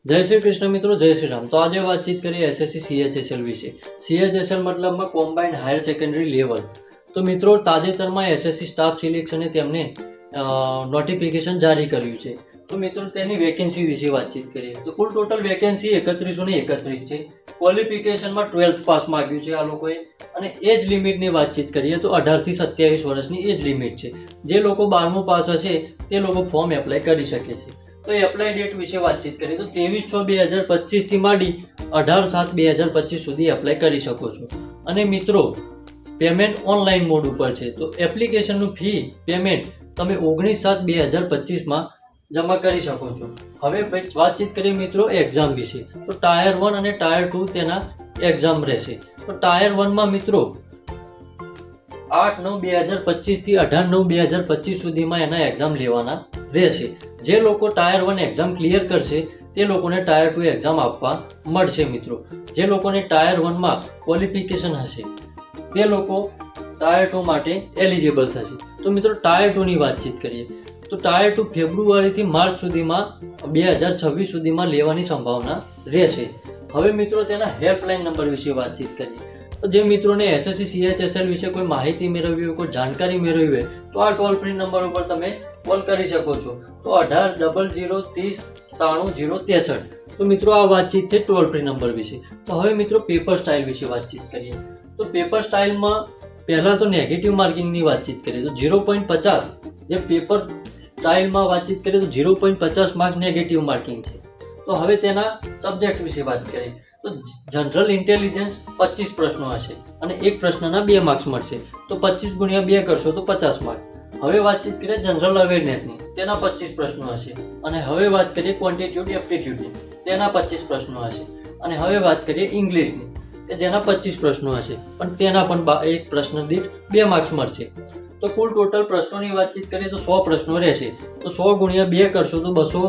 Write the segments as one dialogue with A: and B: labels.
A: જય શ્રી કૃષ્ણ મિત્રો, જય શ્રી રામ। તો આજે વાતચીત કરીએ એસએસસી સીએચએસએલ વિશે। સીએચએસએલ મતલબમાં કોમ્બાઇન્ડ હાયર સેકન્ડરી લેવલ। તો મિત્રો તાજેતરમાં એસએસસી સ્ટાફ સિલેક્શને તેમને નોટિફિકેશન જારી કર્યું છે। તો મિત્રો તેની વેકેન્સી વિશે વાતચીત કરીએ તો કુલ ટોટલ વેકેન્સી 3131 છે। ક્વોલિફિકેશનમાં 12th પાસ માંગ્યું છે આ લોકોએ। અને એજ લિમિટની વાતચીત કરીએ તો 18 થી 27 વર્ષની એજ લિમિટ છે। જે લોકો 12મું પાસ હશે તે લોકો ફોર્મ એપ્લાય કરી શકે છે। તો એપ્લાય ડેટ વિશે વાતચીત કરીએ તો 23/6/2025 થી માંડી 18/7/2025 સુધી એપ્લાય કરી શકો છો। અને મિત્રો પેમેન્ટ ઓનલાઈન મોડ ઉપર છે। તો એપ્લિકેશનનું ફી પેમેન્ટ તમે 19/7/2025 માં જમા કરી શકો છો। હવે વાતચીત કરીએ મિત્રો એક્ઝામ વિશે। તો ટાયર 1 અને ટાયર 2 તેના એક્ઝામ રહેશે। તો ટાયર 1 માં મિત્રો 8/9/2025 થી 18/9/2025 સુધીમાં એના એક્ઝામ લેવાના રહેશે। જે લોકો ટાયર 1 એક્ઝામ ક્લિયર કરશે તે લોકોને ટાયર 2 એક્ઝામ આપવા મળશે મિત્રો। જે લોકોને ટાયર 1 માં ક્વોલિફિકેશન હશે તે લોકો ટાયર 2 માટે એલિજિબલ થશે। તો મિત્રો ટાયર 2 ની વાતચીત કરીએ તો ટાયર 2 ફેબ્રુઆરી થી માર્ચ સુધીમાં 2026 સુધીમાં લેવાની સંભાવના રહેશે। હવે મિત્રો તેના હેલ્પલાઇન નંબર વિશે વાતચીત કરીએ તો જે મિત્રોને એસએસસી સીએચએસએલ વિશે કોઈ માહિતી મેળવવી હોય, કોઈ જાણકારી મેળવવી હોય તો આ ટોલ ફ્રી નંબર ઉપર તમે કોલ કરી શકો છો। તો 1800309363। તો મિત્રો આ વાતચીત છે ટોલ ફ્રી નંબર વિશે। તો હવે મિત્રો પેપર સ્ટાઇલ વિશે વાતચીત કરીએ તો પેપર સ્ટાઇલમાં પહેલા તો નેગેટિવ માર્કિંગની વાતચીત કરીએ તો 0.50 જે પેપર સ્ટાઇલમાં વાતચીત કરીએ તો 0.50 માર્ક નેગેટિવ માર્કિંગ છે। તો હવે તેના સબ્જેક્ટ વિશે વાત કરીએ તો જનરલ ઇન્ટેલિજન્સ 25 પ્રશ્નો હશે અને એક પ્રશ્નના 2 માર્ક્સ મળશે। તો 25 × 2 કરશો તો 50 માર્ક। હવે વાતચીત કરીએ જનરલ અવેરનેસની તેના 25 પ્રશ્નો હશે અને હવે વાત કરીએ ક્વોન્ટિટ્યુડ એપ્ટિટ્યુડની તેના 25 પ્રશ્નો હશે અને હવે વાત કરીએ ઇંગ્લિશની કે જેના 25 પ્રશ્નો હશે પણ તેના પણ એક પ્રશ્ન દીઠ 2 માર્ક્સ મળશે। તો કુલ ટોટલ પ્રશ્નોની વાતચીત કરીએ તો 100 પ્રશ્નો રહેશે। તો 100 × 2 કરશો તો 200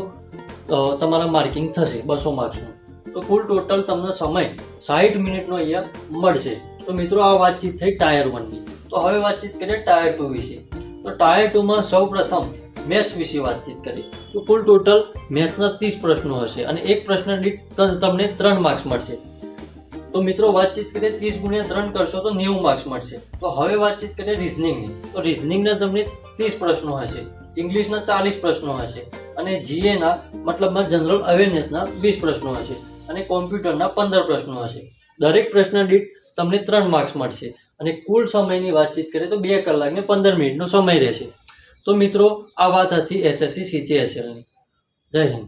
A: તમારા માર્કિંગ થશે 200 માર્ક્સનું। તો કુલ ટોટલ તમને સમય 60 મિનિટનો અહીંયા મળશે। તો મિત્રો આ વાતચીત થઈ ટાયર 1 ની। તો હવે વાતચીત કરીએ ટાયર 2 વિશે। તો ટાયર 2 માં સૌપ્રથમ મેથ્સ વિશે વાતચીત કરીએ તો કુલ ટોટલ મેથ્સના 30 પ્રશ્નો હશે અને એક પ્રશ્ન દીઠ તમને 3 માર્ક્સ મળશે। તો મિત્રો વાતચીત કરીએ 30 × 3 કરશો તો 90 માર્ક્સ મળશે। તો હવે વાતચીત કરીએ રીઝનિંગની તો રીઝનિંગના તમને 30 પ્રશ્નો હશે, ઇંગ્લિશના 40 પ્રશ્નો હશે અને જીએના મતલબમાં જનરલ અવેરનેસના 20 પ્રશ્નો હશે અને કોમ્પ્યુટરના 15 પ્રશ્નો હશે। દરેક પ્રશ્ન દીઠ તમને 3 માર્ક્સ મળશે અને કુલ સમયની વાતચીત કરીએ તો 2 કલાક ને 15 મિનિટનો સમય રહેશે। તો મિત્રો આ વાત હતી એસએસસી સીએચએસએલની। જય હિન્દ।